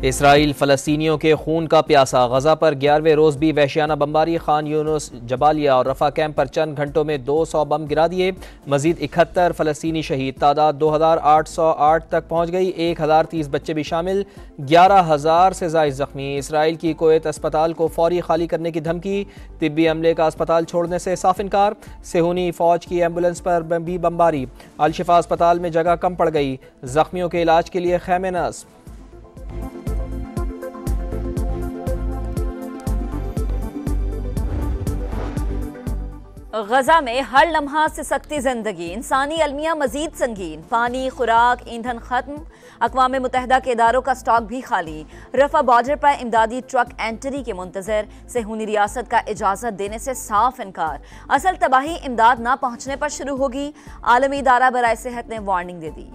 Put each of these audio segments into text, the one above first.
Israel फ़लस्तीनियों के खून का प्यासा। गजा पर 11वें रोज़ भी वहशियाना बमबारी। खान यूनुस, जबालिया और रफा कैंप पर चंद घंटों में 200 बम गिरा दिए। मजीद 71 फ़लस्तीनी शहीद। तादाद 2808 तक पहुँच गई। 1030 बच्चे भी शामिल। 11,000 से ज़ायद ज़ख्मी। इसराइल की कुवैत अस्पताल को फौरी खाली करने की धमकी। तिब्बी अमले का अस्पताल छोड़ने से साफ इनकार। सेहूनी फ़ौज की एम्बुलेंस पर भी बमबारी। अल-शिफा अस्पताल में जगह कम पड़ गई। ज़ख्मियों के इलाज के लिए खैमे नस्ब। गजा में हर लम्हा से सख्ती जिंदगी। इंसानी अलमिया मजीद संगीन। पानी, खुराक, ईंधन खत्म। अक़वाम मुत्तहिदा के इदारों का स्टॉक भी खाली। रफा बॉर्डर पर इमदादी ट्रक एंट्री के मुंतजर। सेहूनी रियासत का इजाजत देने से साफ इनकार। असल तबाही इमदाद ना पहुंचने पर शुरू होगी। आलमी इदारा बराए सेहत ने वार्निंग दे दी।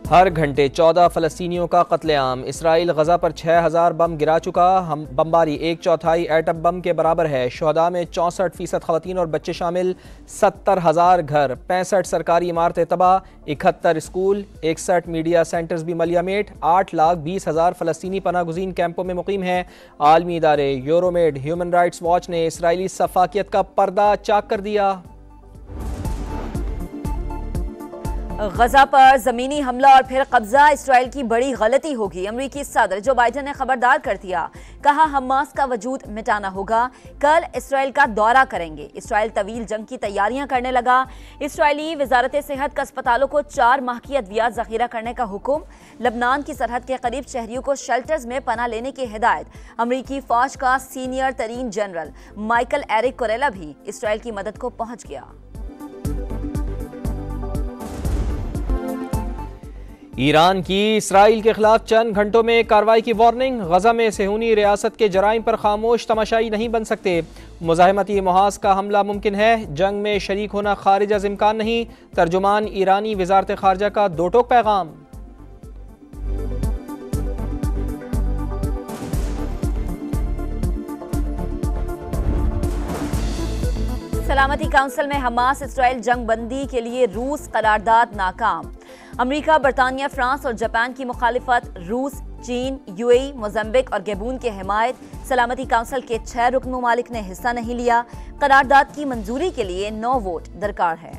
हर घंटे 14 फ़लस्तीनियों का कत्लेआम। इसराइल गजा पर 6000 बम गिरा चुका। बमबारी 1/4 एटम बम के बराबर है। शुहदा में 64% ख़वातीन और बच्चे शामिल। 70,000 घर, 65 सरकारी इमारतें तबाह। 71 स्कूल, 61 मीडिया सेंटर्स भी मलियामेट। 8,20,000 फ़लस्तीनी पनागुज़ीन कैंपों में मुकीम हैं। आलमी इदारे यूरोमेड, ह्यूमन राइट्स वॉच ने इसराइली सफाकियत का पर्दा चाक कर दिया। गजा पर जमीनी हमला और फिर कब्जा इसराइल की बड़ी गलती होगी। अमेरिकी सदर जो बाइडन ने खबरदार कर दिया। कहा हमास का वजूद मिटाना होगा। कल इसराइल का दौरा करेंगे। इसराइल तवील जंग की तैयारियां करने लगा। इसराइली वजारत सेहत का अस्पतालों को 4 माह की अद्वियात जखीरा करने का हुक्म। लबनान की सरहद के करीब शहरियों को शेल्टर्स में पनाह लेने की हिदायत। अमेरिकी फौज का सीनियर तरीन जनरल माइकल एरिक कोरेला भी इसराइल की मदद को पहुंच गया। ईरान की इसराइल के खिलाफ चंद घंटों में कार्रवाई की वार्निंग। गजा में सेहूनी रियासत के जराइम पर खामोश तमाशाई नहीं बन सकते। मुज़ाहिमती मुहाज का हमला मुमकिन है। जंग में शरीक होना खारिज अज़ इम्कान नहीं। तर्जुमान ईरानी वज़ारत ख़ारजा का दो टोक पैगाम। सलामती काउंसिल में हमास इसराइल जंग बंदी के लिए रूस करारदाद नाकाम। अमेरिका, बरतानिया, फ्रांस और जापान की मुखालिफत। रूस, चीन, यूएई, मोज़म्बिक और गैबून की हिमायत। सलामती काउंसिल के 6 रुकन ममालिक ने हिस्सा नहीं लिया। करारदाद की मंजूरी के लिए 9 वोट दरकार है।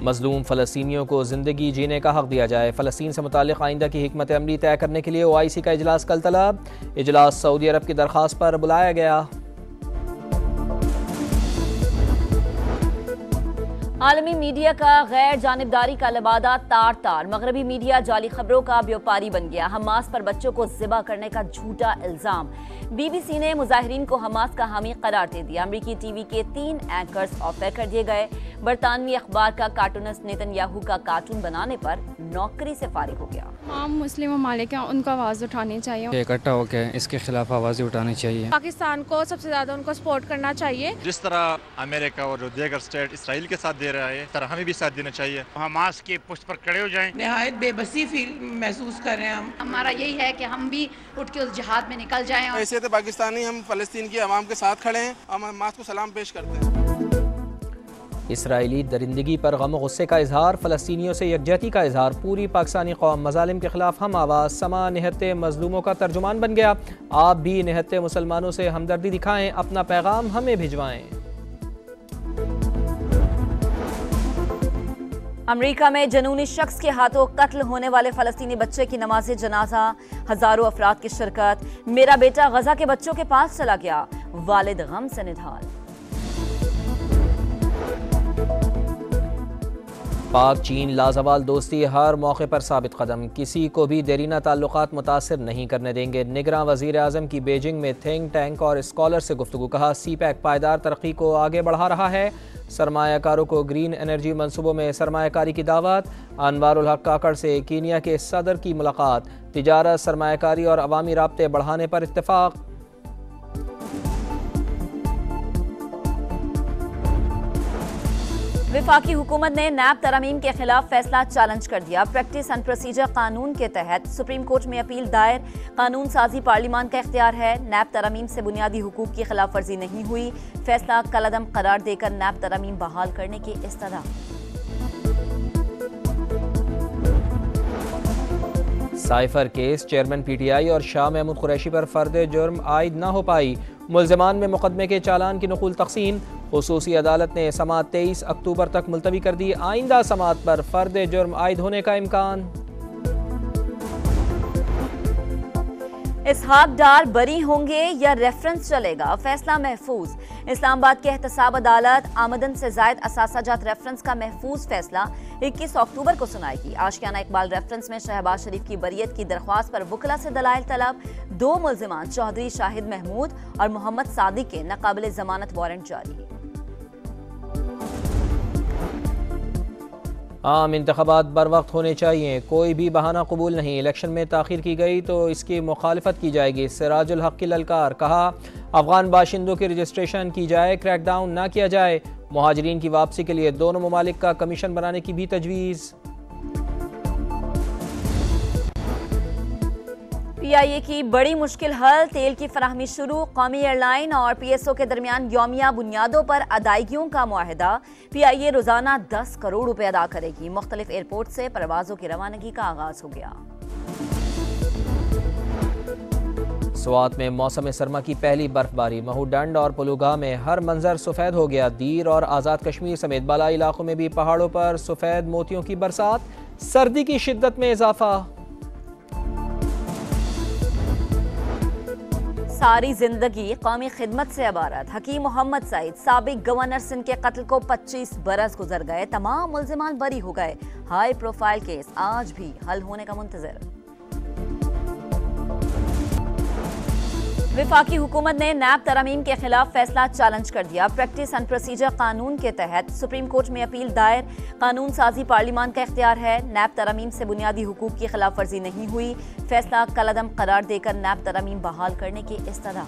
मजलूम फ़लस्तीनियों को ज़िंदगी जीने का हक दिया जाए। फ़लस्तीन से मुताल्लिक़ आइंदा की हिकमत अमली तय करने के लिए OIC का इजलास कल तलब। इजलास सऊदी अरब की दरख्वास्त पर बुलाया गया। आलमी मीडिया का गैर जानिबदारी का लबादा तार तार। मगरबी मीडिया जाली खबरों का व्यापारी बन गया। हमास पर बच्चों को ज़िबा करने का झूठा इल्जाम। BBC ने मुजाहिरीन को हमास का हामी करार दे दिया। अमरीकी TV के 3 एंकर्स ऑफ एयर कर दिए गए। बरतानवी अखबार का कार्टूनिस्ट नेतन्याहू का कार्टून बनाने पर नौकरी से फारिग हो गया। आम मुस्लिम ममालिक हैं, उनको आवाज़ उठानी चाहिए। इकट्ठा होकर इसके खिलाफ आवाज़ें उठानी चाहिए। पाकिस्तान को सबसे ज़्यादा उनको सपोर्ट करना चाहिए। जिस तरह अमेरिका और दीगर स्टेट इसराइल के साथ दे रहा है, तरह हमें भी साथ देना चाहिए। हमास के पुष्ट पर खड़े हो जाएं। निहायत बेबसी फील महसूस कर रहे हैं हम। हमारा यही है कि हम भी उठ के उस जिहाद में निकल जाएं। ऐसे तो पाकिस्तानी हम फ़लस्तीन की आवाम के साथ खड़े हैं। हम हमास को सलाम पेश करते हैं। इसराइली दरिंदगी पर गम गुस्से का इजहार। फ़लस्तीनियों से यकजहती का इजहार। पूरी पाकिस्तानी कौम मज़ालिम के खिलाफ हम आवाज़। समा निहत्ते मजलूमों का तर्जुमान बन गया। आप भी निहत्ते मुसलमानों से हमदर्दी दिखाएं। अपना पैगाम हमें भिजवाएं। अमेरिका में जनूनी शख्स के हाथों कत्ल होने वाले फ़लस्तीनी बच्चे की नमाज जनाजा। हजारों अफराद की शिरकत। मेरा बेटा गजा के बच्चों के पास चला गया। वालिद गम से निढाल। पाक चीन लाजवाल दोस्ती हर मौके पर साबित कदम। किसी को भी देरीना ताल्लुकात मुतासिर नहीं करने देंगे। निगरान वज़ीर आज़म की बीजिंग में थिंक टैंक और स्कॉलर से गुफ्तगू। कहा CPEC पायदार तरक्की को आगे बढ़ा रहा है। सरमायाकारों को ग्रीन एनर्जी मंसूबों में सरमायाकारी की दावत। अनवारुल हक काकड़ से कीनिया के सदर की मुलाकात। तिजारत, सरमायाकारी और अवामी राब्ते बढ़ाने पर इत्तेफाक। वफाकी हुकूमत ने नैब तरमीम के खिलाफ फैसला चैलेंज कर दिया। प्रैक्टिस एंड प्रोसीजर कानून के तहत सुप्रीम कोर्ट में अपील दायर। कानून साजी पार्लियामान का इख्तियार है। नैब तरमीम से बुनियादी हुकूक की खिलाफ वर्जी नहीं हुई। फैसला कलअदम करार देकर नैब तरमीम बहाल करने की इस्तदा। साइफर केस, चेयरमैन PTI और शाह महमूद कुरैशी पर फर्द जुर्म आयद न हो पाई। मुल्ज़िमान में मुकदमे के चालान की नकुल तक़सीम। खुसूसी अदालत ने समाअत 23 अक्टूबर तक मुलतवी कर दी। आइंदा समाअत पर फर्द जुर्म आयद होने का इम्कान। इसहाक डार बरी होंगे या रेफरेंस चलेगा, फैसला महफूज। इस्लामाबाद के एहतसाब अदालत आमदन से जायद असासाजात रेफरेंस का महफूज फैसला 21 अक्टूबर को सुनाएगी। आशियाना इकबाल रेफरेंस में शहबाज शरीफ की बरियत की दरख्वास्त पर वकला से दलाइल तलब। 2 मुल्जिमान चौधरी शाहिद महमूद और मोहम्मद सादिक के नाकाबिल जमानत वारंट जारी। आम इंतखाबात बर वक्त होने चाहिए, कोई भी बहाना कबूल नहीं। इलेक्शन में ताख़ीर की गई तो इसकी मुखालिफत की जाएगी। सिराजुल हक की ललकार। कहा, अफगान बाशिंदों की रजिस्ट्रेशन की जाए, क्रैकडाउन ना किया जाए। मुहाजिरीन की वापसी के लिए दोनों ममालिक का कमीशन बनाने की भी तजवीज़। PIA की बड़ी मुश्किल हल, तेल की फराहमी शुरू। कौमी एयरलाइन और PSO के दरमियान यौमिया बुनियादों पर अदायगियों का मुआहदा। PIA रोजाना 10 करोड़ रुपए अदा करेगी। मुख्तलिफ एयरपोर्ट से परवाजों की रवानगी का आगाज हो गया। स्वात में मौसम सरमा की पहली बर्फबारी। महूडंड और पुलुगा में हर मंजर सफ़ेद हो गया। दीर और आज़ाद कश्मीर समेत बालाई इलाकों में भी पहाड़ों पर सफ़ेद मोतियों की बरसात। सर्दी की शिद्दत में इजाफा। सारी जिंदगी कौमी खिदमत से इबारत। हकीम मोहम्मद सईद, साबिक गवर्नर सिंध के कत्ल को 25 बरस गुजर गए। तमाम मुल्जिमान बरी हो गए। हाई प्रोफाइल केस आज भी हल होने का मुंतजर। विफाकी हुकूमत ने नैब तरमीम के खिलाफ फैसला चैलेंज कर दिया। प्रैक्टिस एंड प्रोसीजर कानून के तहत सुप्रीम कोर्ट में अपील दायर। कानून साजी पार्लियामान का इख्तियार है। नैब तरमीम से बुनियादी हुकूक की खिलाफ वर्जी नहीं हुई। फैसला कलअदम करार देकर नैब तरमीम बहाल करने की इस्तदा।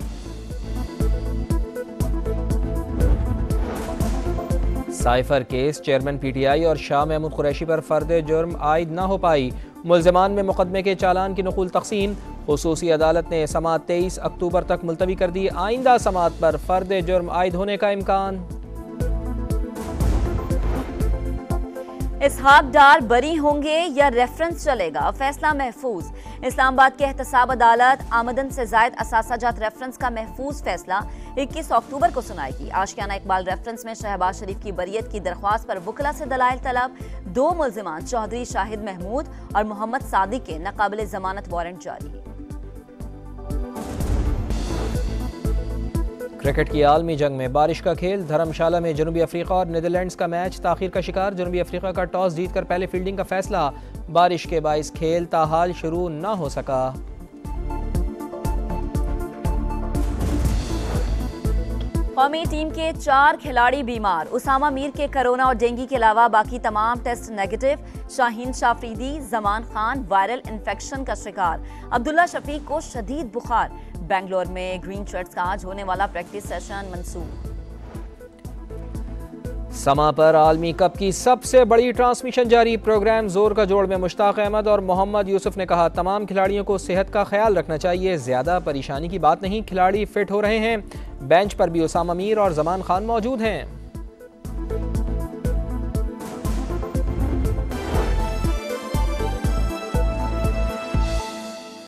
साइफर केस, चेयरमैन PTI और शाह महमूद कुरैशी पर फर्द जुर्म आयद न हो पाई। मुल्ज़िमान में मुकदमे के चालान की नकुल तक़सीम। खुसूसी अदालत ने समाअत 23 अक्टूबर तक मुलतवी कर दी। आइंदा समाअत पर फर्द जुर्म आयद होने का इम्कान। इसहाक डार बरी होंगे या रेफरेंस चलेगा, फैसला महफूज। इस्लामाबाद के एहतसाब अदालत आमदन से जायद असासाजात रेफरेंस का महफूज फैसला 21 अक्टूबर को सुनाएगी। आशियाना इकबाल रेफरेंस में शहबाज शरीफ की बरियत की दरख्वास्त पर वकला से दलाइल तलब। 2 मुल्जिमान चौधरी शाहिद महमूद और मोहम्मद सादिक के नाकाबिल जमानत वारंट जारी। क्रिकेट की आलमी जंग में बारिश का खेल। धर्मशाला में जनूबी अफ्रीका और नीदरलैंड्स का मैच ताखीर का शिकार। जनूबी अफ्रीका का टॉस जीतकर पहले फील्डिंग का फैसला। बारिश के बाइस खेल ताहाल शुरू न हो सका। कौमी टीम के 4 खिलाड़ी बीमार। उसामा मीर के कोरोना और डेंगू के अलावा बाकी तमाम test negative. Shaheen Shah Afridi, Zaman Khan viral infection का शिकार। अब्दुल्ला शफीक को शदीद बुखार। बेंगलोर में ग्रीन शर्ट्स का आज होने वाला प्रैक्टिस सेशन मंसूख। समा पर आलमी कप की सबसे बड़ी ट्रांसमिशन जारी। प्रोग्राम जोर का जोड़ में मुश्ताक अहमद और मोहम्मद यूसुफ ने कहा, तमाम खिलाड़ियों को सेहत का ख्याल रखना चाहिए। ज्यादा परेशानी की बात नहीं, खिलाड़ी फिट हो रहे हैं। बेंच पर भी उसामा मीर और जमान खान मौजूद हैं।